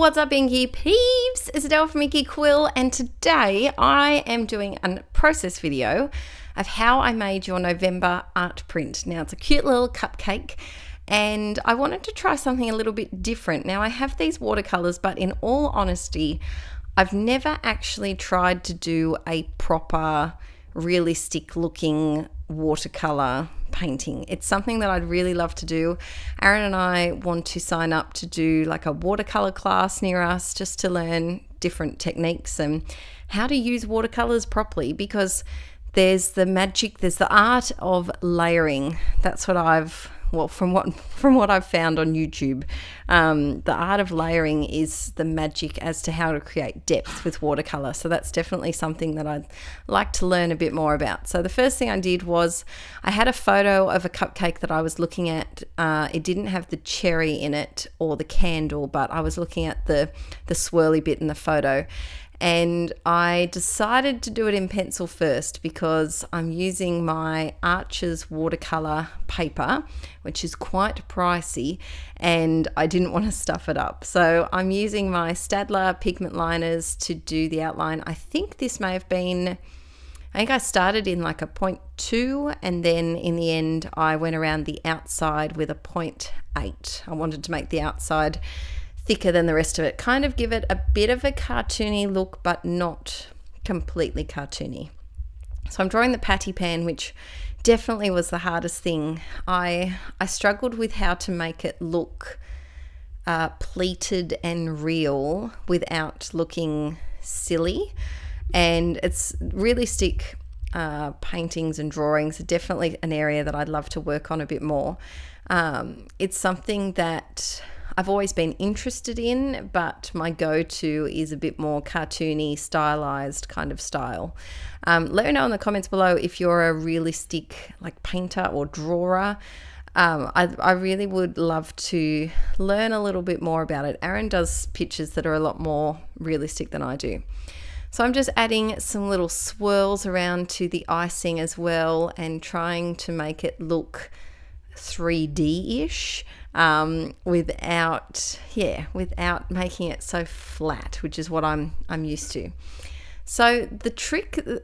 What's up, Inkie peeps? It's Adele from Inkie Quill, and today I am doing a process video of how I made your November art print. Now, it's a cute little cupcake, and I wanted to try something a little bit different. Now, I have these watercolors, but in all honesty, I've never actually tried to do a proper, realistic looking watercolor painting. It's something that I'd really love to do. Aaron and I want to sign up to do like a watercolor class near us, just to learn different techniques and how to use watercolors properly, because there's the magic, there's the art of layering. That's what from what I've found on YouTube, the art of layering is the magic as to how to create depth with watercolor. So that's definitely something that I'd like to learn a bit more about. So the first thing I did was I had a photo of a cupcake that I was looking at. It didn't have the cherry in it or the candle, but I was looking at the swirly bit in the photo. And I decided to do it in pencil first because I'm using my Arches watercolor paper, which is quite pricey, and I didn't want to stuff it up. So I'm using my Staedtler pigment liners to do the outline. I think I started in like a 0.2, and then in the end I went around the outside with a 0.8. I wanted to make the outside thicker than the rest of it, kind of give it a bit of a cartoony look, but not completely cartoony. So I'm drawing the patty pan, which definitely was the hardest thing. I struggled with how to make it look pleated and real without looking silly. And it's realistic paintings and drawings are definitely an area that I'd love to work on a bit more. It's something that I've always been interested in, but my go-to is a bit more cartoony, stylized kind of style. Let me know in the comments below if you're a realistic like painter or drawer. I really would love to learn a little bit more about it. Aaron does pictures that are a lot more realistic than I do. So I'm just adding some little swirls around to the icing as well, and trying to make it look 3D-ish, without making it so flat, which is what I'm used to. So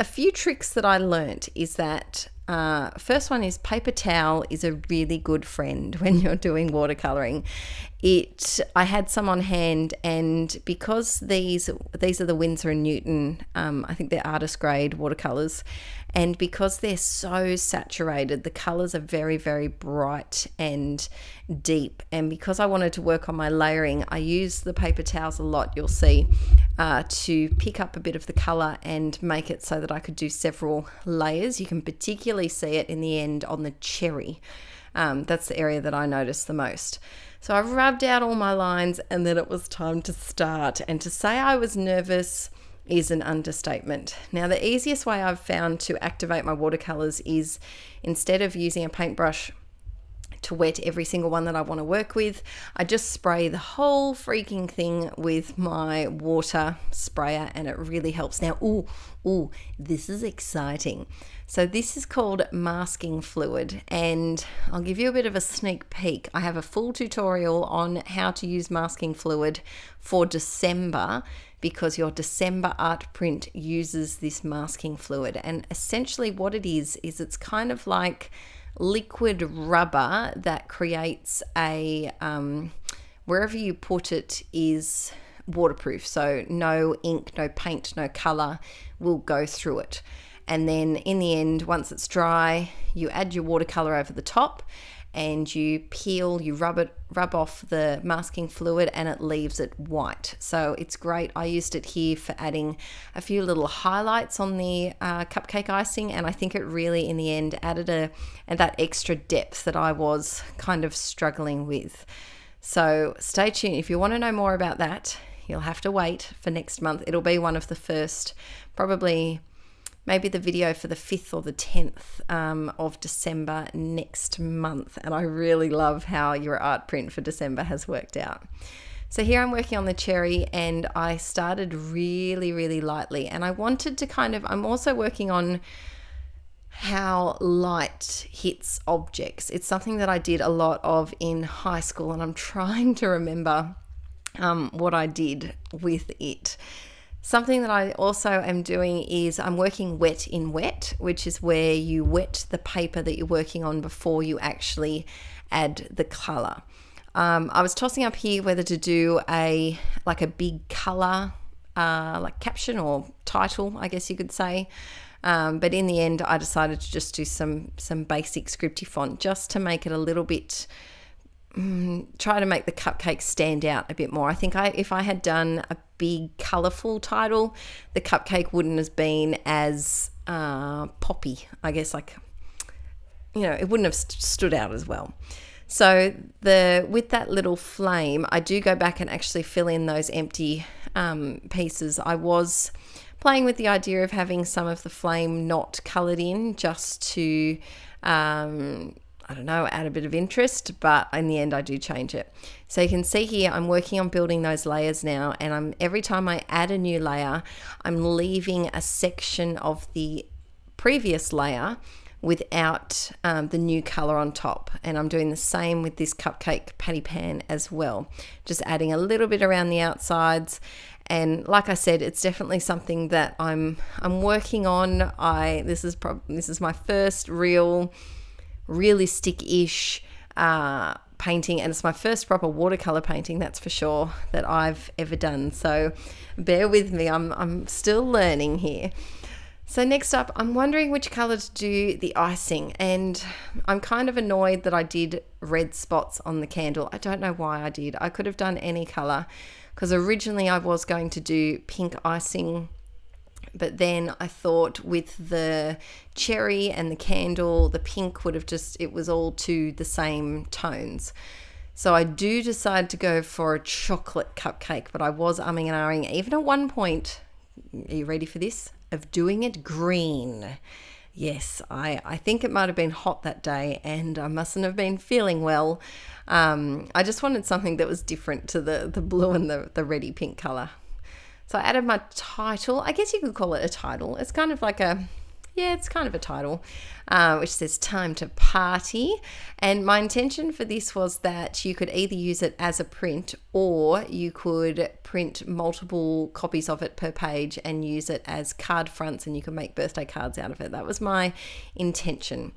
a few tricks that I learnt is that first one is paper towel is a really good friend when you're doing watercoloring. I had some on hand, and because these are the Winsor & Newton, I think they're artist grade watercolors, and because they're so saturated, the colors are very, very bright and deep. And because I wanted to work on my layering, I use the paper towels a lot, you'll see, to pick up a bit of the color and make it so that I could do several layers. You can particularly see it in the end on the cherry. That's the area that I noticed the most. So I rubbed out all my lines, and then it was time to start. And to say I was nervous is an understatement. Now, the easiest way I've found to activate my watercolors is, instead of using a paintbrush to wet every single one that I want to work with, I just spray the whole freaking thing with my water sprayer, and it really helps. Now, ooh, this is exciting. So this is called masking fluid, and I'll give you a bit of a sneak peek. I have a full tutorial on how to use masking fluid for December, because your December art print uses this masking fluid. And essentially what it is it's kind of like liquid rubber that creates a wherever you put it is waterproof, so no ink, no paint, no color will go through it. And then in the end, once it's dry, you add your watercolor over the top, and you rub off the masking fluid, and it leaves it white. So it's great. I used it here for adding a few little highlights on the cupcake icing, and I think it really in the end added that extra depth that I was kind of struggling with. So stay tuned. If you want to know more about that, you'll have to wait for next month. It'll be one of the first, probably maybe the video for the 5th or the 10th of December next month. And I really love how your art print for December has worked out. So here I'm working on the cherry, and I started really, really lightly. And I wanted to I'm also working on how light hits objects. It's something that I did a lot of in high school, and I'm trying to remember what I did with it. Something that I also am doing is I'm working wet in wet, which is where you wet the paper that you're working on before you actually add the colour. I was tossing up here whether to do a big colour like caption or title, I guess you could say. But in the end, I decided to just do some basic scripty font just to make it a little bit, try to make the cupcake stand out a bit more. I think if I had done a big colourful title, the cupcake wouldn't have been as poppy, I guess, it wouldn't have stood out as well. So with that little flame, I do go back and actually fill in those empty pieces. I was playing with the idea of having some of the flame not coloured in just to, add a bit of interest, but in the end I do change it. So you can see here I'm working on building those layers now, and every time I add a new layer, I'm leaving a section of the previous layer without the new colour on top. And I'm doing the same with this cupcake patty pan as well, just adding a little bit around the outsides. And like I said, it's definitely something that I'm working on. This is my first realistic-ish painting, and it's my first proper watercolor painting, that's for sure, that I've ever done. So bear with me, I'm still learning here. So next up, I'm wondering which color to do the icing, and I'm kind of annoyed that I did red spots on the candle. I don't know why I did. I could have done any color, because originally I was going to do pink icing, but then I thought with the cherry and the candle, the pink would have it was all to the same tones. So I do decide to go for a chocolate cupcake, but I was umming and ahhing, even at one point, are you ready for this, of doing it green. Yes, I think it might have been hot that day and I mustn't have been feeling well. I just wanted something that was different to the blue and the reddy pink colour. So I added my title. I guess you could call it a title. It's kind of like it's kind of a title, which says "Time to Party." And my intention for this was that you could either use it as a print, or you could print multiple copies of it per page and use it as card fronts, and you could make birthday cards out of it. That was my intention.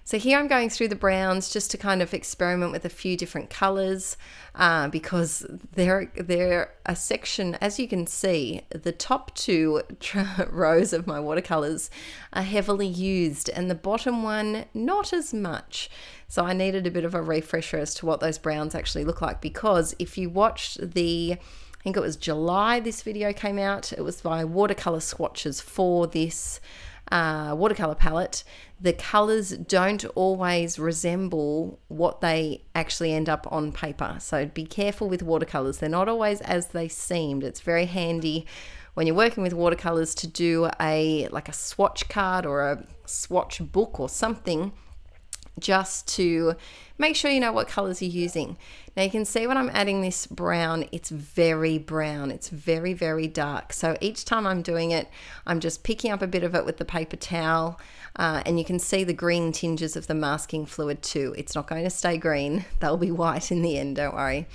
So here I'm going through the browns just to kind of experiment with a few different colors, because they're a section, as you can see, the top two rows of my watercolors are heavily used and the bottom one not as much. So I needed a bit of a refresher as to what those browns actually look like, because if you watched I think it was July this video came out, it was my watercolor swatches for this watercolor palette. The colors don't always resemble what they actually end up on paper, so be careful with watercolors. They're not always as they seemed. It's very handy when you're working with watercolors to do a swatch card or a swatch book or something, just to make sure you know what colors you're using. Now you can see when I'm adding this brown, it's very brown. It's very, very dark. So each time I'm doing it, I'm just picking up a bit of it with the paper towel, and you can see the green tinges of the masking fluid too. It's not going to stay green. They'll be white in the end, don't worry.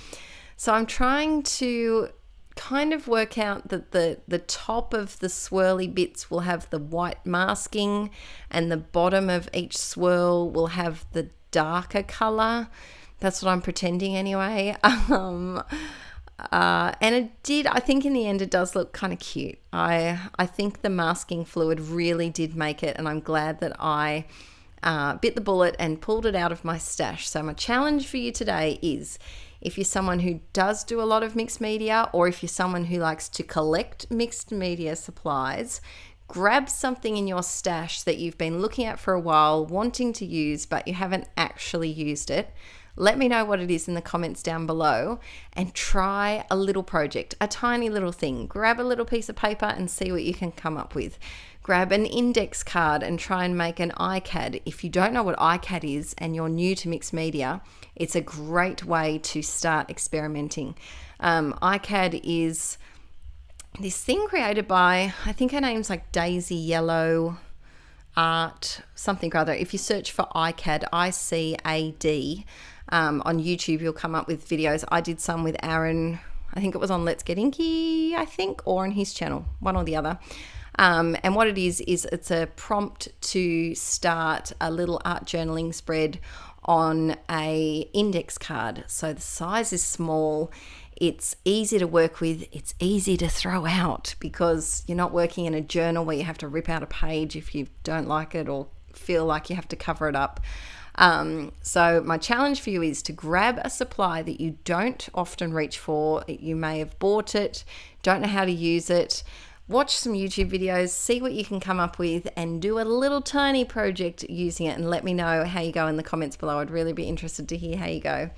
So I'm trying to kind of work out that the top of the swirly bits will have the white masking, and the bottom of each swirl will have the darker color. That's what I'm pretending anyway. And I think in the end it does look kind of cute. I think the masking fluid really did make it, and I'm glad that I bit the bullet and pulled it out of my stash. So my challenge for you today is, if you're someone who does do a lot of mixed media, or if you're someone who likes to collect mixed media supplies, grab something in your stash that you've been looking at for a while, wanting to use, but you haven't actually used it. Let me know what it is in the comments down below, and try a little project, a tiny little thing. Grab a little piece of paper and see what you can come up with. Grab an index card and try and make an iCAD. If you don't know what iCAD is and you're new to mixed media, it's a great way to start experimenting. iCAD is this thing created by, I think her name's like Daisy Yellow Art, something or other. If you search for iCAD, ICAD, on YouTube, you'll come up with videos. I did some with Aaron, I think it was on Let's Get Inkie, I think, or on his channel, one or the other. And what it is it's a prompt to start a little art journaling spread on a index card. So the size is small, it's easy to work with, it's easy to throw out because you're not working in a journal where you have to rip out a page if you don't like it or feel like you have to cover it up. So my challenge for you is to grab a supply that you don't often reach for. You may have bought it, don't know how to use it. Watch some YouTube videos, see what you can come up with, and do a little tiny project using it, and let me know how you go in the comments below. I'd really be interested to hear how you go.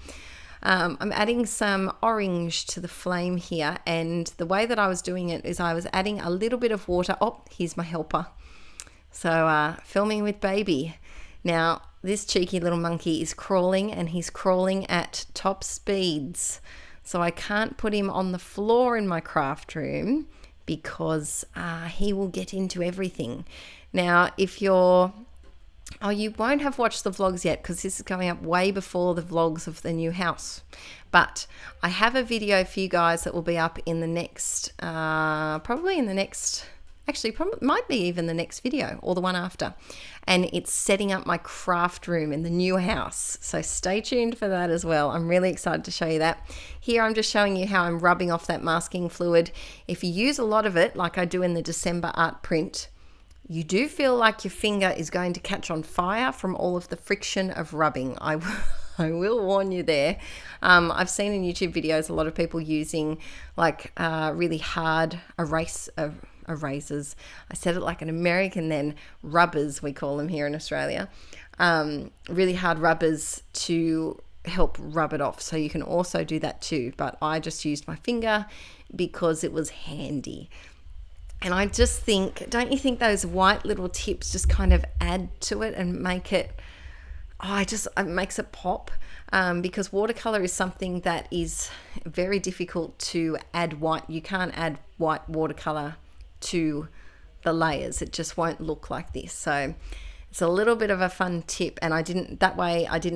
I'm adding some orange to the flame here, and the way that I was doing it is I was adding a little bit of water. Oh, here's my helper. So filming with baby. Now, this cheeky little monkey is crawling, and he's crawling at top speeds. So I can't put him on the floor in my craft room because he will get into everything. Now, if you're... Oh, you won't have watched the vlogs yet because this is going up way before the vlogs of the new house. But I have a video for you guys that will be up in the next, probably might be even the next video or the one after. And it's setting up my craft room in the new house. So stay tuned for that as well. I'm really excited to show you that. Here I'm just showing you how I'm rubbing off that masking fluid. If you use a lot of it, like I do in the December art print, you do feel like your finger is going to catch on fire from all of the friction of rubbing. I will warn you there. I've seen in YouTube videos a lot of people using like really hard erasers. I said it like an American then. Rubbers, we call them here in Australia. Really hard rubbers to help rub it off. So you can also do that too. But I just used my finger because it was handy. And I just think, don't you think those white little tips just kind of add to it and make it, it makes it pop? Because watercolor is something that is very difficult to add white. You can't add white watercolor to the layers. It just won't look like this. So it's a little bit of a fun tip. And I didn't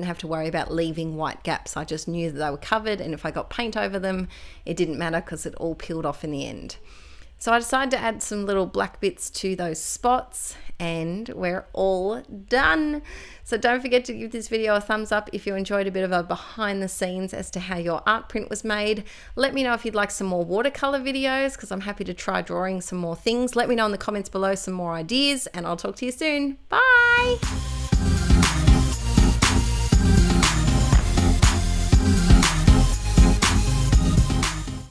have to worry about leaving white gaps. I just knew that they were covered. And if I got paint over them, it didn't matter because it all peeled off in the end. So I decided to add some little black bits to those spots and we're all done. So don't forget to give this video a thumbs up if you enjoyed a bit of a behind the scenes as to how your art print was made. Let me know if you'd like some more watercolor videos because I'm happy to try drawing some more things. Let me know in the comments below some more ideas and I'll talk to you soon. Bye!